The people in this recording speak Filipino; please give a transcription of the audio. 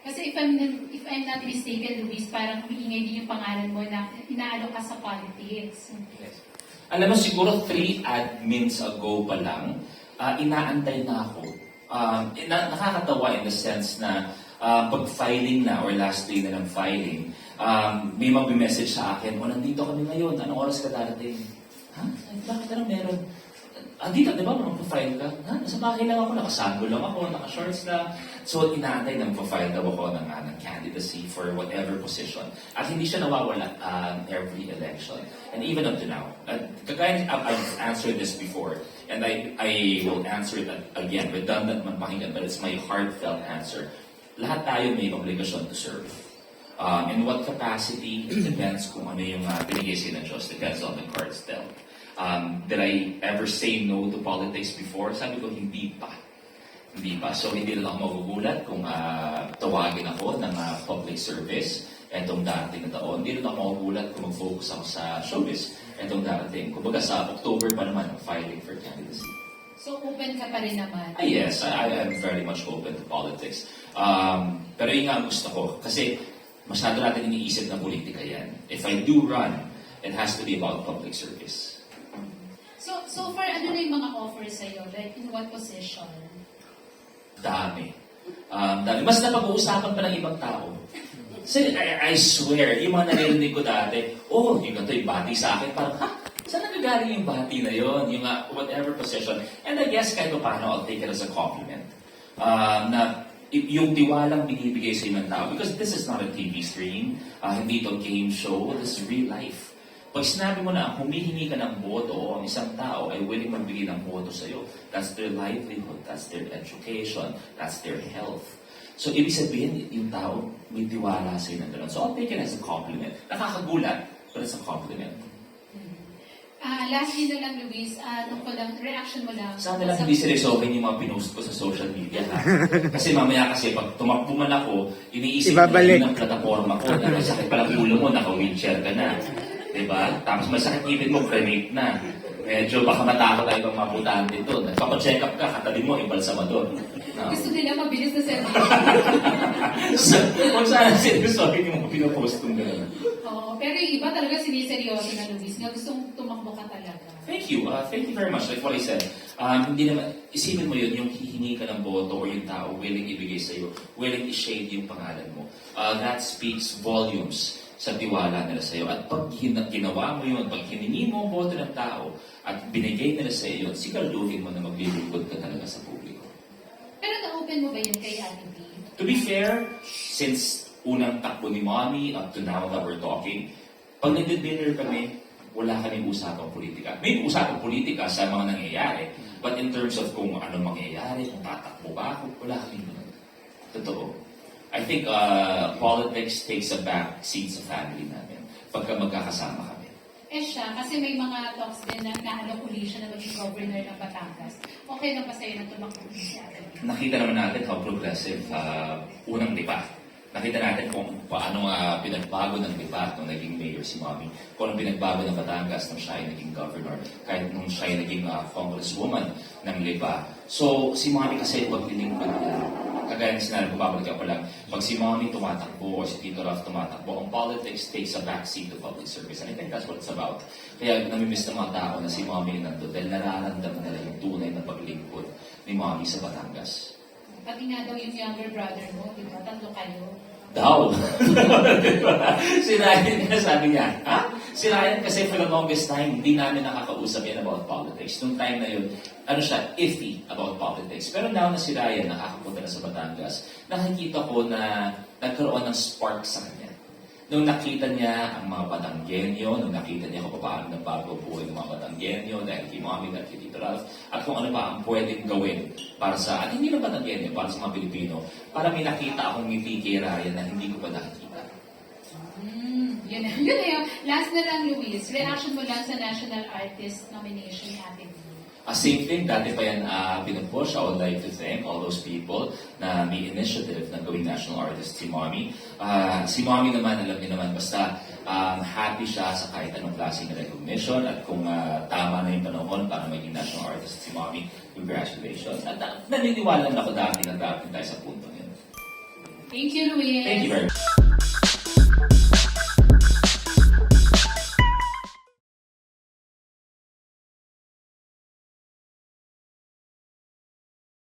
Kasi if I'm not mistaken, Luis, parang humiingay din yung pangalan mo na inaalo ka sa politics. Yes. Alam mo, siguro 3 admins ago pa lang, inaantay na ako. Nakakatawa in the sense na pag-filing na or last day na ng filing, may mag-message sa akin, nandito kami ngayon, anong oras ka darating? Ha? Bakit anong meron? Dito, di ba, mag-file ka? Ha? Nasa bahay lang ako, nakasando lang ako, naka-shorts lang. So, inaantay na mag-file daw ako ng candidacy for whatever position. At hindi siya nawawala every election. And even up to now. Kagaya, I've answered this before, and I will answer it again. Redundant man pakinggan, but it's my heartfelt answer. Lahat tayo may obligasyon to serve. In what capacity, it depends kung ano yung binigay sa'yo ng Diyos. Depends on the cards dealt. Did I ever say no to politics before? Sabi ko, hindi pa. Hindi pa. So, hindi na ako magugulat kung tawagin ako ng public service etong darating na taon. Hindi na ako magugulat kung mag-focus ako sa showbiz etong darating. Kumbaga sa October pa naman ang filing for candidacy. So, open ka pa rin naman? Yes, I am very much open to politics. Pero yun nga ang gusto ko. Kasi masyado natin iniisip na politika yan. If I do run, it has to be about public service. So far, ano na yung mga offers sa'yo? Like, in what position? Dami. Dami. Mas napag-uusapan pa ng ibang tao. So, I swear, yung mga naririnig ko dati, yung ganito yung bati sa akin, parang, saan nagagaling yung bati na yon? Yung whatever position. And I guess kahit paano, I'll take it as a compliment. Na yung tiwalang binibigay sa ng tao, because this is not a TV stream, hindi ito game show, this is real life. Pag sinabi mo na humihingi ka ng boto o ang isang tao ay willing magbigay ng boto sa iyo, that's their livelihood, that's their education, that's their health. So, ibig sabihin, yung tao may tiwala sa iyo ng gano'n. So, I'll take it as a compliment. Nakakagulat, but it's a compliment. Lastly na lang, Luis, reaction mo lang. Sana lang hindi seryosohin yung mga pinost ko sa social media. Kasi mamaya pag tumakbo man ako, iniisip na yun ang plataforma ko, na may sakit palang ulo mo, naka-wheelchair ka na. Diba? Tapos may sakit ngipin mo, cremate na. Medyo baka matakot tayo pang mapuntahan dito. Nagpapacheck up ka, katabi mo, imbalsamador. Gusto nila mabilis na service. Kung sana seryosohin yung mga pinopost kong gano'n. Oo, pero yung iba talaga siniseryoso na, Luis, na gustong tumakbo ka talaga. Thank you. Thank you very much. Like what I said, hindi naman, isipin mo yun, yung hihingi ka ng boto or yung tao willing ibigay sa'yo, willing i-shade yung pangalan mo. That speaks volumes sa tiwala nila sa'yo. At pag ginawa mo yun, pag hiningi mo ang boto ng tao at binigay nila sa'yo yun, siguraduhin mo na maglilingkod ka talaga sa publiko. Pero na-open mo ba yun kay Ate B? To be fair, since unang takbo ni Mommy up to now that we're talking, pag nag-dinner kami, wala kaming usapang politika. May usapang politika sa mga nangyayari. But in terms of kung anong mangyayari, kung tatakbo ba ako, wala kaming ganun. Totoo. I think politics takes a back seat sa family namin pagka magkakasama kami. Siya, kasi may mga talks din na nahalok uli siya na maging governor ng Batangas. Okay lang ba sa'yo na tumakbo si Ate B? Nakita naman natin how progressive unang dipa. Nakita natin kung paano pinagbago ng dipa nung naging mayor si Mommy. Kung anong pinagbago ng Batangas nung siya ay naging governor. Kahit nung siya ay naging congresswoman ng Lipa. So, si Mommy kasi paglilingkod niya. Kagaya ng sinabi ko, babalik ako lang, pag si Mommy tumatakbo o si Tito Ralph tumatakbo, ang politics takes a backseat to public service. And I think that's what it's about. Kaya namimiss ng mga tao na si Mommy nandun dahil nararamdaman nila yung tunay na paglingkod ni Mommy sa Batangas. Pati nga daw yung younger brother mo, di ba? Tatlo kayo. Daw! Si Ryan nga sabi niya, Si Ryan kasi for the longest time, hindi namin nakakausap yan about politics. Nung time na yun, iffy about politics. Pero now na si Ryan nakakapunta na sa Batangas, nakikita ko na nagkaroon ng spark sa kanya. Nung nakita niya ang mga Batanggenyo, nung nakita niya kung paano nagbago buhay ng mga Batanggenyo, dahil kay Mommy, dahil kay Tito Ralph, at kung ano pa ang pwedeng gawin para sa, at hindi lang Batanggenyo, para sa mga Pilipino, para may nakita akong ngiti kay Ryan na hindi ko pa nakikita. Yun na yun. Last na lang, Luis. Reaction mo lang sa National Artist Nomination ni Ate B. Same thing, dati pa yan pinupush. I would like to thank all those people na may initiative na gawing national artist si Mommy. Si Mommy naman, alam niyo naman, basta happy siya sa kahit anong klaseng recognition at kung tama na yung panahon para maging national artist si Mommy, congratulations. At naniniwala na ako dati na dapat tayo sa punto yun. Thank you, Luis. Thank you very much.